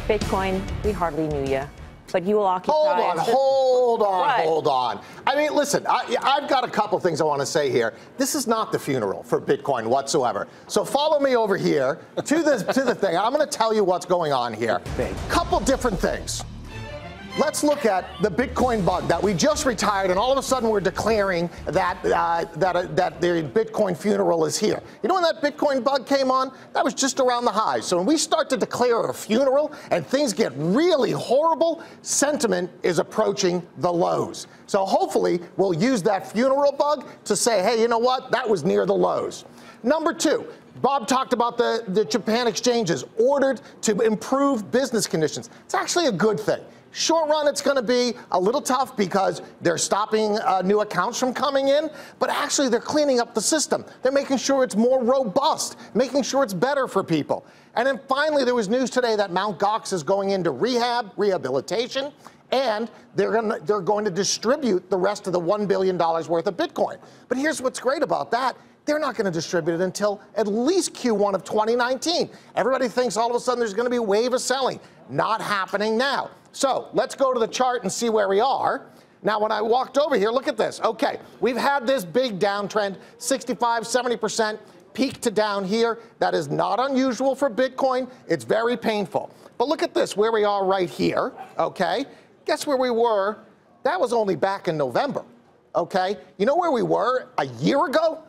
Bitcoin, we hardly knew you, but you will occupy. Hold on. I mean, listen, I've got a couple things I want to say here. This is not the funeral for Bitcoin whatsoever. So follow me over here to the thing. I'm going to tell you what's going on here. Couple different things. Let's look at the Bitcoin bug that we just retired, and all of a sudden we're declaring that the Bitcoin funeral is here. You know when that Bitcoin bug came on? That was just around the high. So when we start to declare a funeral and things get really horrible, sentiment is approaching the lows. So hopefully we'll use that funeral bug to say, hey, you know what? That was near the lows. Number two, Bob talked about the Japan exchanges ordered to improve business conditions. It's actually a good thing. Short run, it's going to be a little tough because they're stopping new accounts from coming in, but actually they're cleaning up the system. They're making sure it's more robust, making sure it's better for people. And then finally, there was news today that Mt. Gox is going into rehabilitation, and they're going to distribute the rest of the $1 billion worth of Bitcoin. But here's what's great about that. They're not going to distribute it until at least Q1 of 2019. Everybody thinks all of a sudden there's going to be a wave of selling. Not happening now. So let's go to the chart and see where we are. Now, when I walked over here, look at this. Okay, we've had this big downtrend, 65, 70% peak to down here. That is not unusual for Bitcoin. It's very painful. But look at this, where we are right here, okay? Guess where we were? That was only back in November, okay? You know where we were a year ago?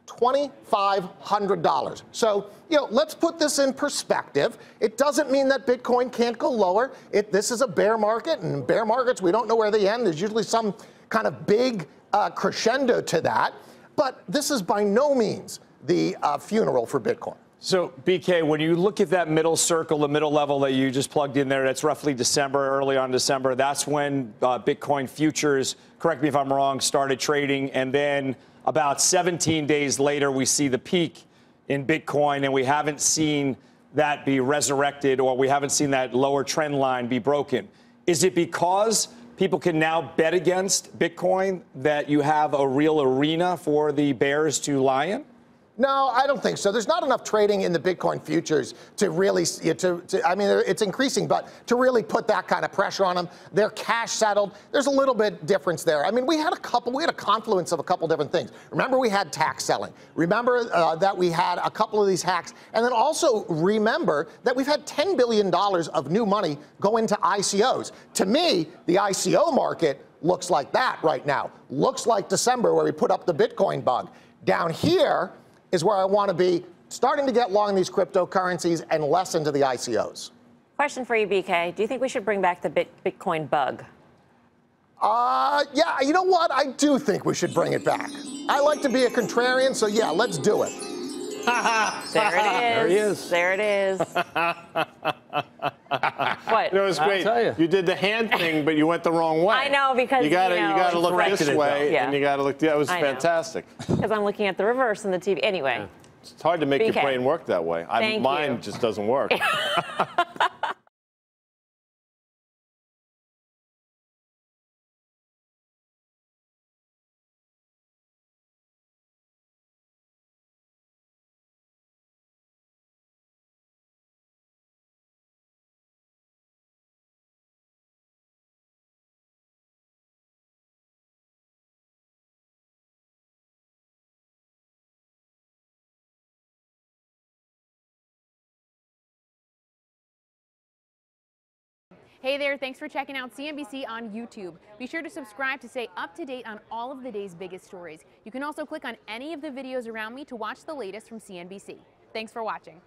$2,500. So, let's put this in perspective. It doesn't mean that Bitcoin can't go lower. This is a bear market, and bear markets, we don't know where they end. There's usually some kind of big crescendo to that. But this is by no means the funeral for Bitcoin. So, BK, when you look at that middle circle, the middle level that you just plugged in there, that's roughly December, early on December. That's when Bitcoin futures, correct me if I'm wrong, started trading, and then about 17 days later, we see the peak in Bitcoin, and we haven't seen that be resurrected, or we haven't seen that lower trend line be broken. Is it because people can now bet against Bitcoin that you have a real arena for the bears to lie in? No, I don't think so. There's not enough trading in the Bitcoin futures to really, I mean, it's increasing, but to really put that kind of pressure on them. They're cash settled. There's a little bit difference there. I mean, we had a confluence of a couple different things. Remember, we had tax selling. Remember that we had a couple of these hacks. And then also remember that we've had $10 billion of new money go into ICOs. To me, the ICO market looks like that right now. Looks like December where we put up the Bitcoin bug. Down here is where I want to be, starting to get long these cryptocurrencies and less into the ICOs. Question for you, BK. Do you think we should bring back the Bitcoin bug? Yeah, you know what? I do think we should bring it back. I like to be a contrarian, so yeah, let's do it. There it is. There he is. There it is. What? It was great. You did the hand thing, but you went the wrong way. I know, because you got to look this way, and you got to look. That was fantastic. Because I'm looking at the reverse in the TV. Anyway, yeah. It's hard to make your brain work that way. Mine just doesn't work. Hey there, thanks for checking out CNBC on YouTube. Be sure to subscribe to stay up to date on all of the day's biggest stories. You can also click on any of the videos around me to watch the latest from CNBC. Thanks for watching.